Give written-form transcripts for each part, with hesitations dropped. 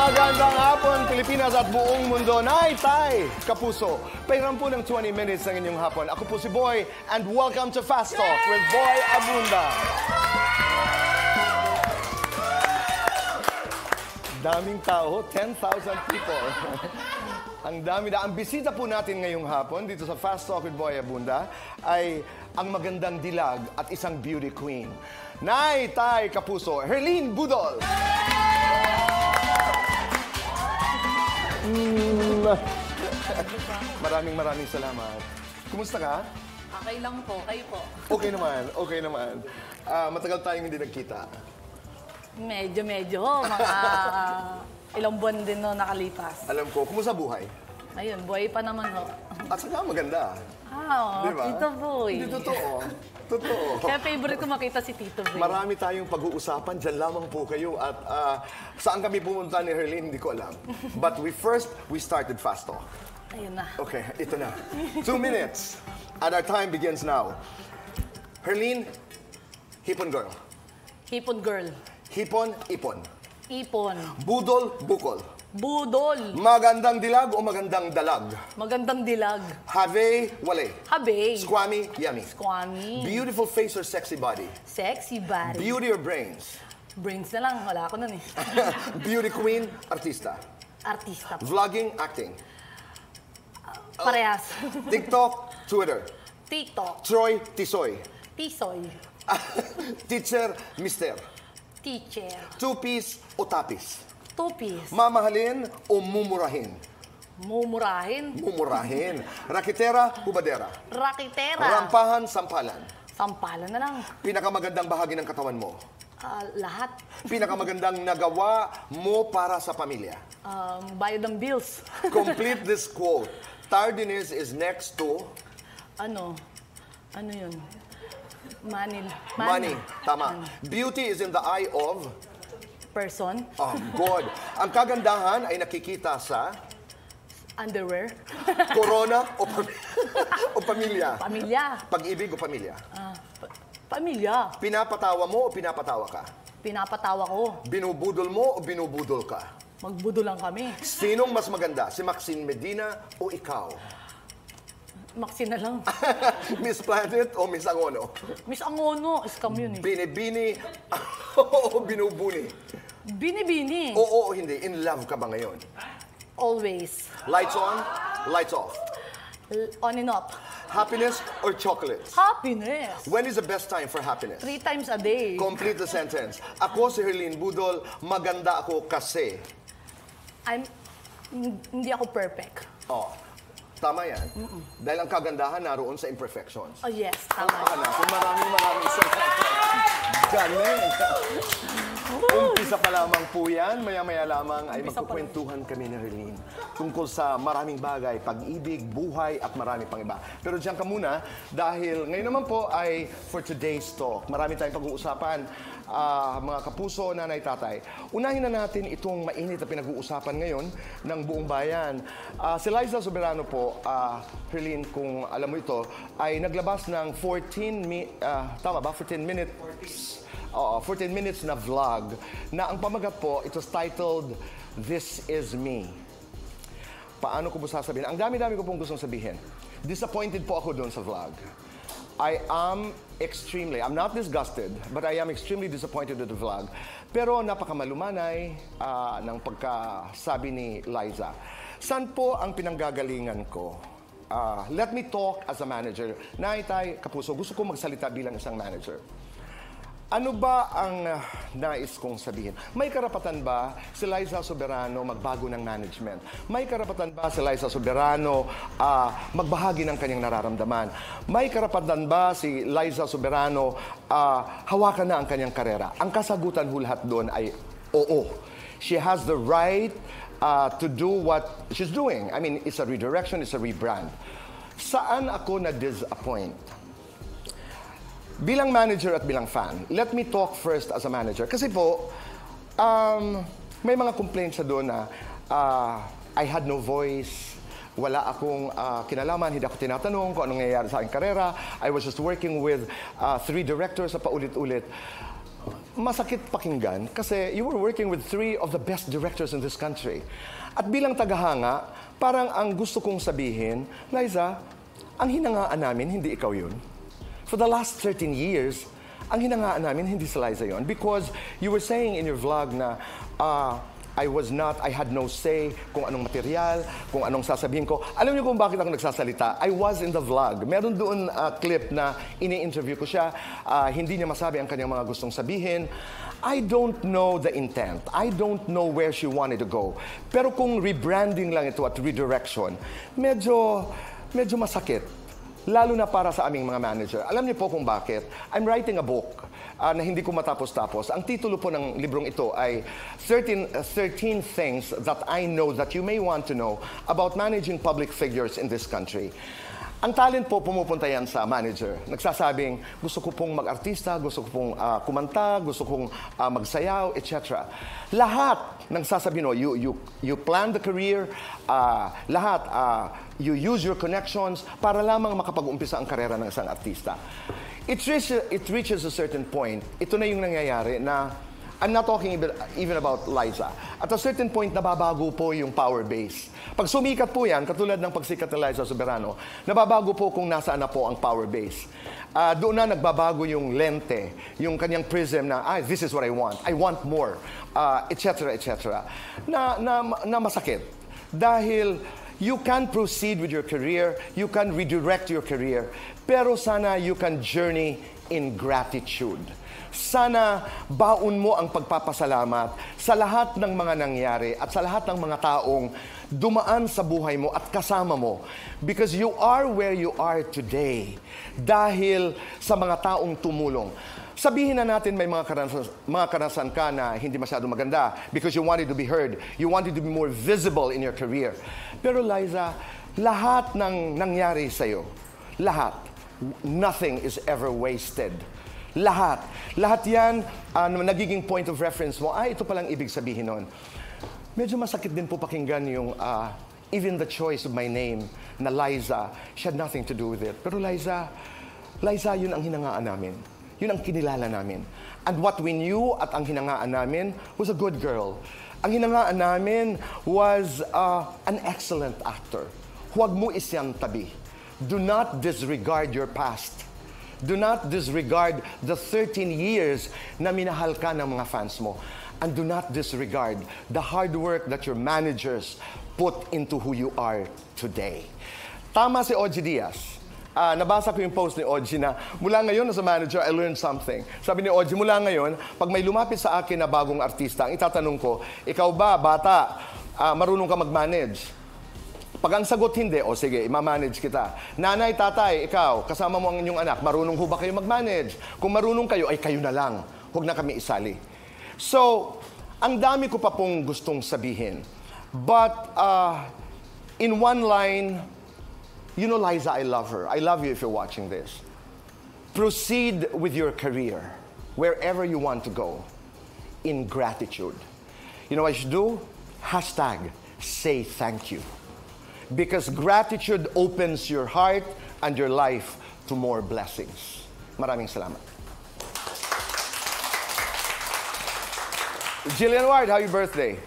Magandang hapon, Pilipinas at buong mundo. Nay, Tay, Kapuso. Pairam po ng 20 minutes ng inyong hapon. Ako po si Boy, and welcome to Fast Talk with Boy Abunda. Daming tao, 10,000 people. Ang dami na. Ang bisita po natin ngayong hapon dito sa Fast Talk with Boy Abunda ay ang magandang dilag at isang beauty queen. Nay, Tay, Kapuso, Herlene Budol. Maraming salamat. Kumusta ka? Okay lang po, kayo po. Okay naman. Matagal tayong hindi nagkita. Medyo. Mga ilang buwan din no nakalipas. Alam ko, kumusta buhay? Ayun, buhay pa naman ho. At saka maganda. Diba? Tito Boy. Hindi totoo. Kaya favorite ko makita si Tito Boy. Marami tayong pag-uusapan. Diyan lamang po kayo. At saan kami pumunta ni Herlene, hindi ko alam. But we started Fast Talk. Ayun na. Okay, ito na. 2 minutes. And our time begins now. Herlene, hipon girl. Hipon girl. Hipon, ipon. Ipon. Budol, bukol. Budol. Magandang dilag o magandang dalag? Magandang dilag. Have, wale. Habe. Squammy, yummy. Squammy. Beautiful face or sexy body? Sexy body. Beauty or brains? Brains na lang. Wala ako nun eh. Beauty queen, artista? Artista. Vlogging, acting? Parehas. TikTok, Twitter? TikTok. Troy, Tisoy? Tisoy. Teacher, mister? Teacher. Two-piece o tapis? Two-piece. Mamahalin o mumurahin? Mumurahin. Mumurahin. Rakitera, hubadera? Rakitera. Rampahan, sampalan? Sampalan na lang. Pinakamagandang bahagi ng katawan mo? Lahat. Pinakamagandang nagawa mo para sa pamilya? Bayad ng bills. Complete this quote. Tardiness is next to? Ano yun? Money. Tama. Beauty is in the eye of? Person. Oh, good. Ang kagandahan ay nakikita sa? Underwear. Corona o, o pamilya? Pamilya. Pag-ibig o pamilya? Pamilya. Pinapatawa mo o pinapatawa ka? Pinapatawa ko. Binubudol mo o binubudol ka? Magbudo lang kami. Sinong mas maganda? Si Maxine Medina o ikaw? Maxine na lang. Miss Planet o Miss Angono? Miss Angono. Scam yun eh. Binibini o binubuni? Binibini. Oo o hindi. In love ka ba ngayon? Always. Lights on, lights off. On and off. Happiness or chocolates? Happiness. When is the best time for happiness? 3 times a day. Complete the sentence. Ako si Herlene Budol, maganda ako kasi. Hindi ako perfect. Oh, tama yan. Dahil ang kagandahan naroon sa imperfections. Oh yes, tama. Maraming salamat. Galing. Umpisa pa lamang po yan. Maya-maya lamang ay magkukwentuhan kami ni Herlene tungkol sa maraming bagay, pag-ibig, buhay at marami pang iba. Pero diyan ka muna dahil ngayon naman po ay for today's talk. Marami tayong pag-uusapan, mga kapuso, nanay, tatay. Unahin na natin itong mainit na pinag-uusapan ngayon ng buong bayan. Si Liza Soberano po, Herlene, kung alam mo ito, ay naglabas ng 14 minutes na vlog na ang pamagat po, it was titled, This Is Me. Paano ko po sasabihin? Ang dami-dami ko pong gustong sabihin. Disappointed po ako doon sa vlog. I'm not disgusted, but I am extremely disappointed with the vlog. Pero napakamalumanay ng pagkasabi ni Liza. Saan po ang pinanggagalingan ko? Let me talk as a manager. Nay, Kapuso, gusto ko magsalita bilang isang manager. Ano ba ang nais kong sabihin? May karapatan ba si Liza Soberano magbago ng management? May karapatan ba si Liza Soberano magbahagi ng kanyang nararamdaman? May karapatan ba si Liza Soberano hawakan na ang kanyang karera? Ang kasagutan lahat doon ay oo. She has the right to do what she's doing. I mean, it's a redirection, it's a rebrand. Saan ako na-disappoint? Bilang manager at bilang fan, let me talk first as a manager. Kasi po, may mga complaints sa doon na I had no voice, wala akong kinalaman, hindi ako tinatanong kung anong nangyayari sa aking karera. I was just working with 3 directors sa paulit-ulit. masakit pakinggan kasi you were working with three of the best directors in this country. At bilang tagahanga, parang ang gusto kong sabihin, Liza, ang hinangaan namin, hindi ikaw yun. For the last 13 years, ang hinangaan namin, hindi si Liza yun. Because you were saying in your vlog na I had no say kung anong material, kung anong sasabihin ko. Alam niyo kung bakit ako nagsasalita? I was in the vlog. Meron doon clip na ini-interview ko siya. Hindi niya masabi ang kanyang mga gustong sabihin. I don't know the intent. I don't know where she wanted to go. Pero kung rebranding lang ito at redirection, medyo masakit. Lalo na para sa aming mga manager. Alam niyo po kung bakit? I'm writing a book na hindi ko matapos-tapos. Ang titulo po ng librong ito ay 13 Things That I Know That You May Want to Know About Managing Public Figures in This Country. Ang talent po, pumupunta yan sa manager. Nagsasabing, gusto ko pong mag-artista, gusto ko pong kumanta, gusto kong magsayaw, etc. Lahat ng sasabihin, no, you plan the career, lahat, you use your connections para lamang makapag-umpisa ang karera ng isang artista. It reaches a certain point. Ito na yung nangyayari na I'm not talking even about Liza. At a certain point, nababago po yung power base. Pag sumikat po yan, katulad ng pagsikat ni Liza Soberano, nababago po kung nasaan na po ang power base. Doon na nagbabago yung lente, yung kanyang prism na, this is what I want more, etc., etc. Na masakit. Dahil you can proceed with your career, you can redirect your career, pero sana you can journey in gratitude. Sana baon mo ang pagpapasalamat sa lahat ng mga nangyari at sa lahat ng mga taong dumaan sa buhay mo at kasama mo. Because you are where you are today dahil sa mga taong tumulong. Sabihin na natin may mga karanasan ka na hindi masyado maganda because you wanted to be heard, you wanted to be more visible in your career. Pero Liza, lahat ng nangyari sa'yo, lahat, nothing is ever wasted. Lahat yan, nagiging point of reference mo, ito palang ibig sabihin nun. Medyo masakit din po pakinggan yung, even the choice of my name, na Liza, she had nothing to do with it. Pero Liza, yun ang hinangaan namin. Yun ang kinilala namin. And what we knew at ang hinangaan namin was a good girl. Ang hinangaan namin was an excellent actor. Huwag mo isyang tabi. Do not disregard your past. Do not disregard the 13 years na minahal ka ng mga fans mo. And do not disregard the hard work that your managers put into who you are today. Tama si Ogie Diaz. Nabasa ko yung post ni Ogie na mula ngayon as a manager, I learned something. Sabi ni Ogie, mula ngayon, pag may lumapit sa akin na bagong artista, ang itatanong ko, ikaw ba, bata, marunong ka mag-manage? Pag ang sagot hindi, sige, ima-manage kita. Nanay, tatay, ikaw, kasama mo ang inyong anak, marunong ho ba kayo mag-manage? Kung marunong kayo, ay kayo na lang. Huwag na kami isali. So, ang dami ko pa pong gustong sabihin. But, in one line, you know, Liza, I love her. I love you if you're watching this. Proceed with your career, wherever you want to go, in gratitude. You know what you should do? #say thank you. Because gratitude opens your heart and your life to more blessings. Maraming salamat. Jillian Ward, happy birthday.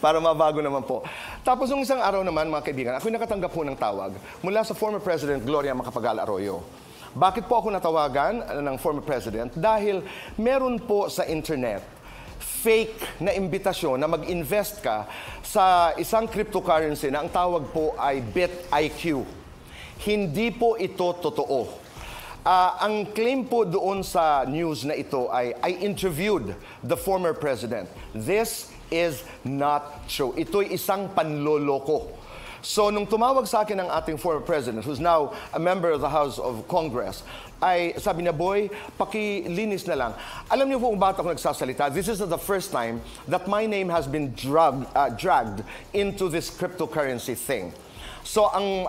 Para mabago naman po. Tapos nung isang araw naman, mga kaibigan, ako'y nakatanggap po ng tawag mula sa former President Gloria Macapagal Arroyo. Bakit po ako natawagan ng former President? Dahil meron po sa internet fake na imbitasyon na mag-invest ka sa isang cryptocurrency na ang tawag po ay BitIQ. Hindi po ito totoo. Ang claim po doon sa news na ito ay I interviewed the former president. This is not true. Ito'y isang panloloko. So, nung tumawag sa akin ang ating former president, who's now a member of the House of Congress, ay sabi niya, boy, pakilinis na lang. Alam niyo po kung bakit ako nagsasalita? This is the first time that my name has been dragged into this cryptocurrency thing. So ang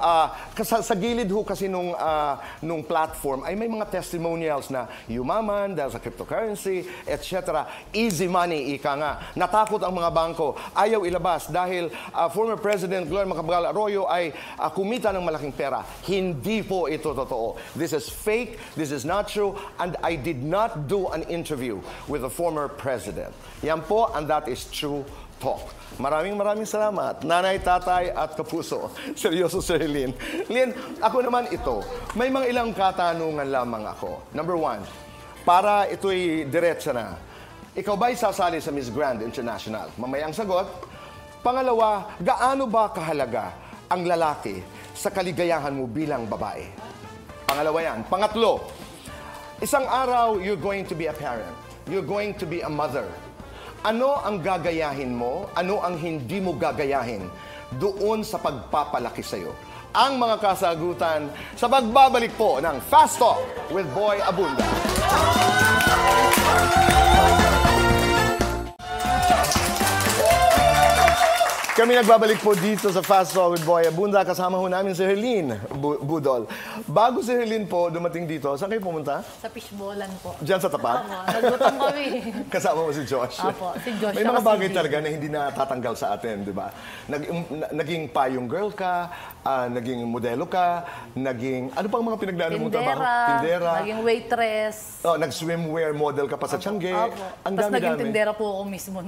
sa gilid ho kasi nung platform ay may mga testimonials na yumaman dahil sa cryptocurrency, etc. Easy money, ika nga. Natakot ang mga bangko, ayaw ilabas dahil former President Gloria Macapagal Arroyo ay kumita ng malaking pera. Hindi po ito totoo. This is fake, this is not true, and I did not do an interview with the former president. Yan po, and that is true talk. Maraming salamat, nanay, tatay, at kapuso. Seryoso, Sir Lynn. Lynn, ako naman ito, may mga ilang katanungan lamang ako. Number one, para ito'y diretsa na, ikaw ba'y sasali sa Miss Grand International? Mamaya ang sagot. Pangalawa, gaano ba kahalaga ang lalaki sa kaligayahan mo bilang babae? Pangalawa yan. Pangatlo, isang araw, you're going to be a parent. You're going to be a mother. Ano ang gagayahin mo? Ano ang hindi mo gagayahin doon sa pagpapalaki sa'yo? Ang mga kasagutan sa pagbabalik po ng Fast Talk with Boy Abunda. Kami nagbabalik po dito sa Fast Talk with Boy Abunda. Kasama ho namin si Herlene Budol. Bago si Herlene po dumating dito, saan kayo pumunta? Sa fishbowlan po. Diyan sa tapat? Opo, nagutom kami. Kasama mo si Josh. Opo, si Josh. May mga bagay talaga na hindi natatanggal sa atin, di ba? Naging payong girl ka, naging modelo ka, naging... Ano pang mga pinaglano mong trabaho? Tindera. Naging waitress. Oh, nag-swimwear model ka pa sa Tiangge. Opo. Ang Tapos naging dami-dami. tindera po ako mismo.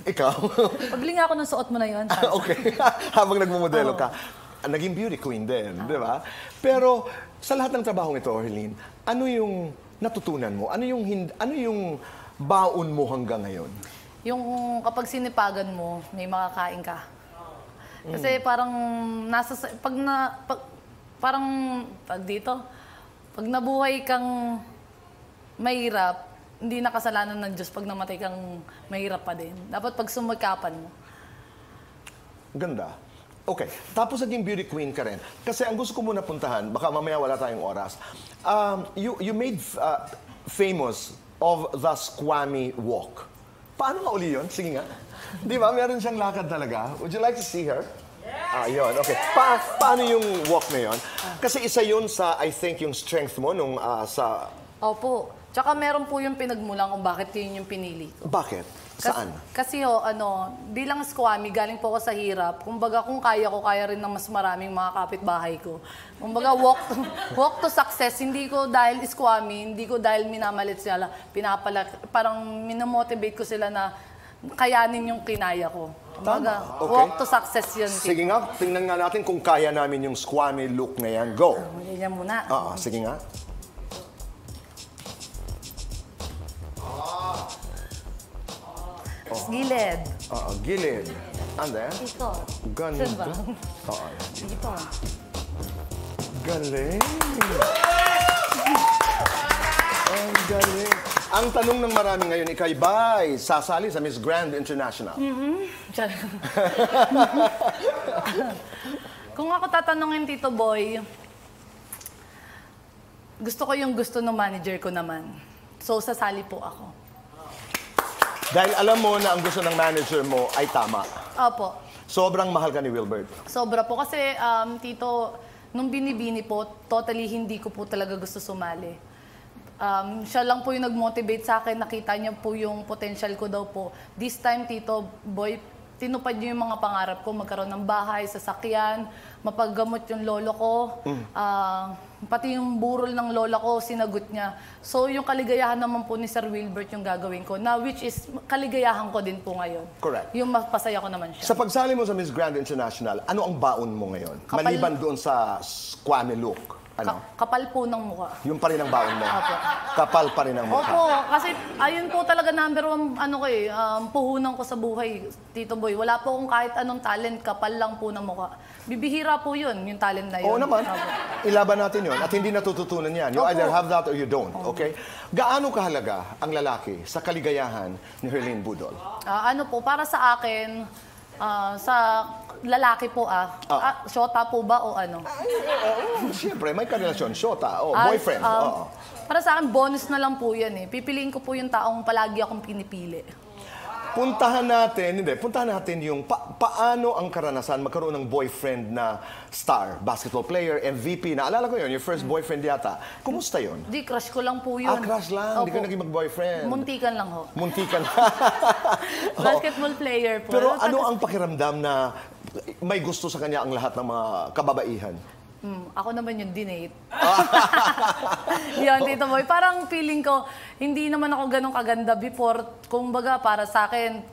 Ikaw? Paglinga ako ng suot mo na yun. Okay. Habang nagmumodelo ka, naging beauty queen din, di ba? Pero sa lahat ng trabahong ito, Herlene, ano yung natutunan mo? Ano yung baon mo hanggang ngayon? Yung kapag sinipagan mo, may makakain ka. Kasi parang pag dito, pag nabuhay kang mahirap, hindi na kasalanan ng Diyos pag namatay kang mahirap pa din. Dapat pag sumikapan mo. Ganda. Okay. Tapos naging beauty queen ka rin. Kasi ang gusto ko muna puntahan, baka mamaya wala tayong oras, you made famous of the Squammy Walk. Paano nga uli yun? Sige nga. Di ba? Meron siyang lakad talaga. Would you like to see her? Yun. Okay. Paano yung walk na yun? Kasi isa yun sa, I think, yung strength mo nung sa... Opo. Tsaka meron po yung pinagmulan kung bakit yun yung pinili ko. Bakit? Saan? Kasi bilang squammy, galing po ako sa hirap. Kumbaga, kung kaya ko, kaya rin ng mas maraming mga kapitbahay ko. Kumbaga, walk to success. Hindi ko dahil squammy, hindi ko dahil minamalit sila, parang minamotivate ko sila na kayanin yung kinaya ko. Kumbaga, Okay. walk to success yun. Sige nga, tingnan nga natin kung kaya namin yung squammy look na yan. Go! Ganyan muna. Sige nga. Gilid. Gilid. And then? Ito. Ganda. Saan ba? Dito. Galing. Ang galing. Ang tanong ng marami ngayon, ikay ba'y sasali sa Miss Grand International? Kung ako tatanungin, Tito Boy, gusto ko yung gusto ng manager ko naman. So, sasali po ako. Dahil alam mo na ang gusto ng manager mo ay tama. Opo. Sobrang mahal ka ni Wilbert. Sobra po. Kasi, Tito, nung binibini po, totally hindi ko po talaga gusto sumali. Siya lang po yung nag-motivate sa akin. Nakita niya po yung potential ko daw po. This time, Tito Boy, tinupad niyo yung mga pangarap ko. Magkaroon ng bahay, sasakyan, mapaggamot yung lolo ko. Pati yung burol ng lola ko, sinagot niya. So, yung kaligayahan naman po ni Sir Wilbert yung gagawin ko, na which is kaligayahan ko din po ngayon. Correct. Yung mapasaya ko naman siya. Sa pagsali mo sa Miss Grand International, ano ang baon mo ngayon? Maliban doon sa squammy look. Ano? Kapal po ng mukha. Yung pa rin ang baon mo? Opo. Kapal pa rin ang mukha? Opo, kasi ayun po talaga number one, puhunan ko sa buhay, Tito Boy. Wala po akong kahit anong talent, kapal lang po ng mukha. Bibihira po yun, yung talent na yun. Oo naman. Opo. Ilaban natin yun at hindi natututunan yan. You Opo. either have that or you don't. Okay? Gaano kahalaga ang lalaki sa kaligayahan ni Herlene Budol? Para sa akin, sa lalaki po shota po ba o ano? Siyempre, may karelasyon. Shota, boyfriend. Para sa akin, bonus na lang po yan eh. Pipiliin ko po yung taong palagi akong pinipili. puntahan natin yung paano ang karanasan magkaroon ng boyfriend na star, basketball player, MVP. Naalala ko yun, your first boyfriend yata. Kumusta yun? Di, crush ko lang po yun. Crush lang? Hindi ka Opo. naging mag-boyfriend? Muntikan lang ho. Muntikan. Basketball player po. Pero ano ang pakiramdam na may gusto sa kanya ang lahat ng mga kababaihan? Ako naman yung dinate. Yan, Tito Boy. Parang feeling ko, hindi naman ako ganun kaganda before. Kumbaga, para sa akin,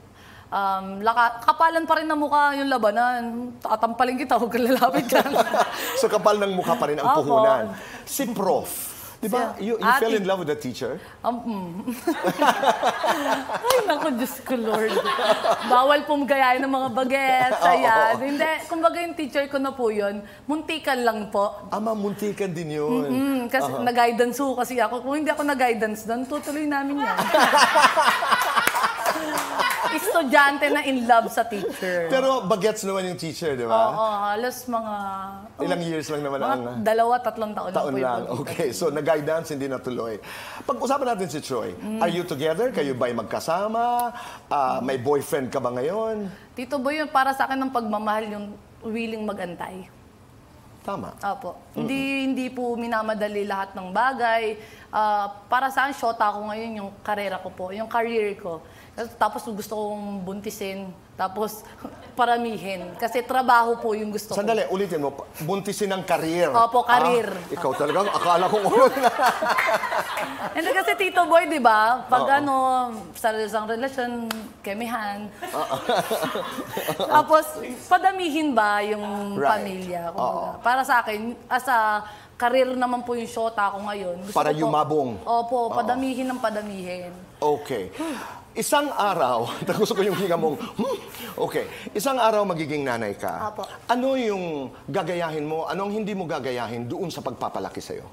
kapalan pa rin ng mukha yung labanan. Tatampalin kita, huwag kang lalapit ka. So kapal ng mukha pa rin ang Opo. puhunan. Si Prof. Di ba? You fell in love with the teacher? Ay, naku, Diyos ko, Lord. Bawal pong gayahin ng mga bagets. Ayan. Hindi, kumbaga yung teacher ko na po yun, muntikan lang po. Muntikan din yun. Kasi nag-guidance ho kasi ako. Kung hindi ako nag-guidance doon, tutuloy namin yan. Estudyante na in love sa teacher. Pero bagets naman yung teacher, di ba? Oo, halos mga... Ilang years lang naman ang... 2-3 taon Taon po lang. yung Okay, so nag-guidance, hindi natuloy. Pag-usapan natin si Troy. Are you together? Kayo ba'y magkasama? May boyfriend ka ba ngayon? Tito Boy, yun para sa akin ng pagmamahal yung willing mag-antay. Tama. Opo. Hindi po minamadali lahat ng bagay. Para sa akin, shota ko ngayon yung karera ko po, yung career ko. Tapos gusto kong buntisin, tapos paramihin. Kasi trabaho po yung gusto ko. Sandali, ulitin mo. Buntisin ang karir. Opo, karir. Ikaw talaga, akala ko ulo na. Hindi kasi Tito Boy, di ba? Pag sa isang relasyon, kemihan. Tapos, padamihin ba yung pamilya? Para sa akin, as a career naman po yung shota ko ngayon. Gusto Para ko po, yumabong. Opo, padamihin ng padamihin. Okay. Isang araw, gusto ko yung hinga mong, okay. Isang araw magiging nanay ka. Apo. Ano yung gagayahin mo? Anong hindi mo gagayahin doon sa pagpapalaki sa'yo?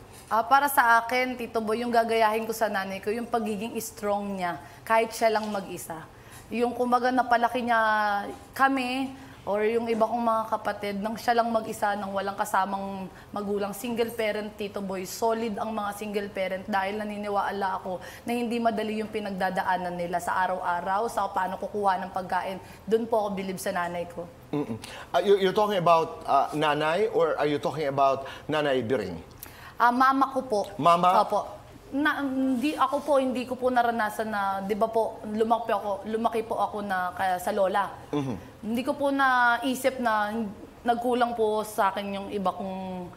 Para sa akin, Tito Boy, yung gagayahin ko sa nanay ko, yung pagiging strong niya, kahit siya lang mag-isa. Yung kumbaga napalaki niya kami, or yung iba kong mga kapatid, nang siya lang mag-isa, nang walang kasamang magulang, single parent, Tito Boy, solid ang mga single parent dahil naniniwala ako na hindi madali yung pinagdadaanan nila sa araw-araw, sa paano kukuha ng pagkain. Doon po ako bilib sa nanay ko. You're talking about nanay or are you talking about Nanay Biring? Mama ko po. Mama? Opo. Hindi ko po naranasan na, 'di ba po, lumaki po ako na kaya sa lola. Hindi ko po naisip na nagkulang po sa akin yung iba kong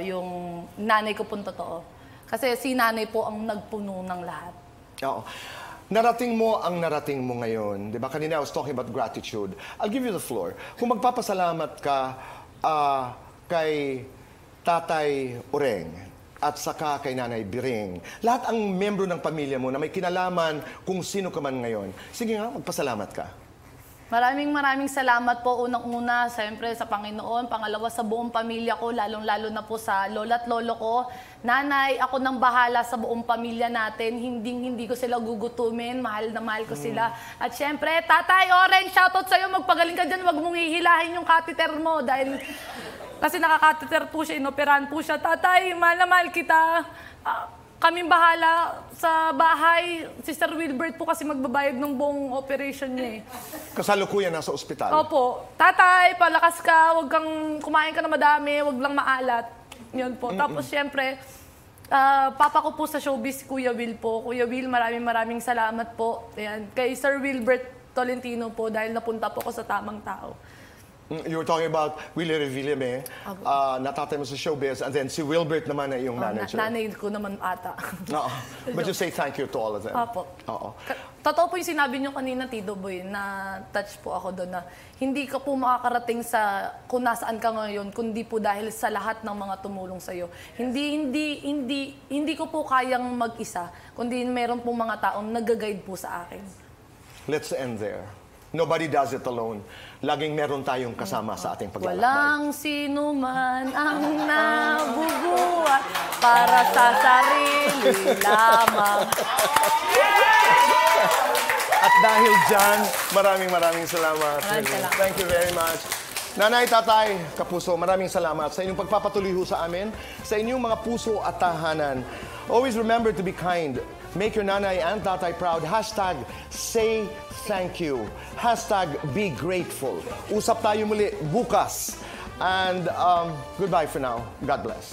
yung nanay ko po totoo. Kasi si nanay po ang nagpuno ng lahat. Oo. Narating mo ang narating mo ngayon. 'Di ba? Kanina I was talking about gratitude. I'll give you the floor. Kung magpapasalamat ka kay Tatay Ureng, at saka kay Nanay Biring. Lahat ang membro ng pamilya mo na may kinalaman kung sino ka man ngayon. Sige nga, magpasalamat ka. Maraming salamat po unang-una, siyempre sa Panginoon. Pangalawa sa buong pamilya ko, lalong-lalo na po sa lola at lolo ko. Nanay, ako nang bahala sa buong pamilya natin. Hindi ko sila gugutumin. Mahal na mahal ko sila. At siyempre, Tatay Oren, shoutout sa'yo. Magpagaling ka dyan. Huwag mong hihilahin yung catheter mo dahil... Kasi nakakateter po siya, inoperahan po siya. Tatay, mahal na mahal kita. Kaming bahala sa bahay. Si Sir Wilbert po kasi magbabayad ng buong operation niya eh. Kasalukuyan nasa ospital. Opo. Tatay, palakas ka. Huwag kang kumain ka na madami. Huwag lang maalat. Yun po. Tapos syempre, papa ko po sa showbiz, Kuya Will po. Kuya Will, maraming salamat po. Ayan. Kay Sir Wilbert Tolentino po dahil napunta po ako sa tamang tao. You were talking about Willie Revillame, natatay mo sa showbiz, and then si Wilbert naman ay iyong manager. Nanay ko naman ata. But you say thank you to all of them. Opo. Totoo po yung sinabi niyo kanina, Tito Boy, na touch po ako doon na hindi ka po makakarating sa kung nasaan ka ngayon, kundi po dahil sa lahat ng mga tumulong sa iyo. Hindi ko po kayang mag-isa, kundi meron po mga taong nag-guide po sa akin. Let's end there. Nobody does it alone. Laging meron tayong kasama sa ating paglalakbay. Walang sino man ang nabubuhat para sa sarili lamang. At dahil dyan, maraming salamat. Maraming salamat. Thank you very much. Nanay, tatay, kapuso, maraming salamat sa inyong pagpapatuloy ho sa amin, sa inyong mga puso at tahanan. Always remember to be kind. Make your nanay and tatay proud. Hashtag say thank you. Hashtag be grateful. Usap tayo muli bukas. And goodbye for now. God bless.